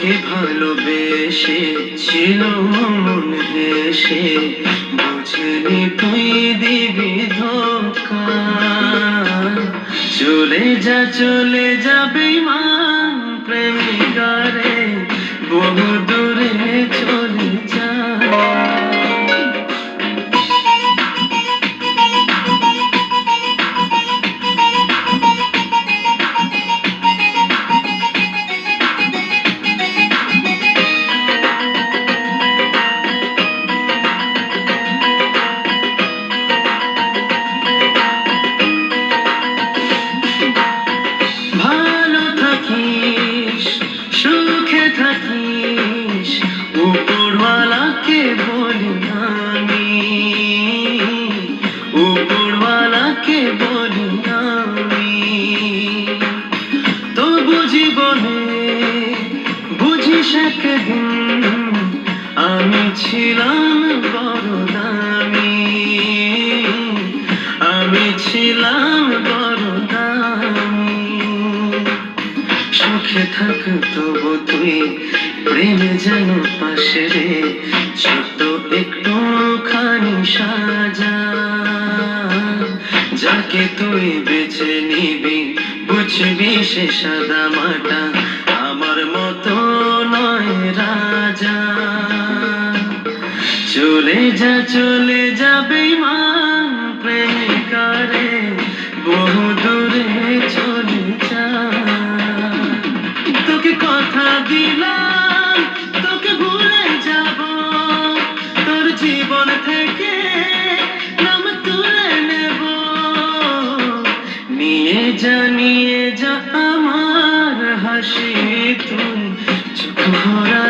তোকে ভালোবেসে ছিল মন হেসে, বুঝলি তুই দিবি ধোঁকা। চলে যা বেঈমান প্রেমিকা রে, বহু দূরে চলে যা। ভালো থাকিস, সুখে থাকিস, উপরওয়ালাকে বলি আমি, উপরওয়ালাকে বলি আমি। তবু জীবনে বুঝিস একদিন আমি ছিলাম বড় দামি, আমি ছিলাম বড় দামি। সুখে থাক তবু তুই, প্রেমে যেন পাশে রে, ছোট্ট একটুখানি সাজা। যাকে তুই বেছে নিবি বুঝবি সে সাদা মাটা, আমার মতো নয় রাজা। চলে যা বেঈমান প্রেমিকা রে, বহু দূরে চলে যা। তোকে কথা দিলাম তোকে ভুলে যাব, তোর জীবন থেকে নাম তুলে নেব। নিয়ে যা আমার হাসি তুই, চোখ ভরা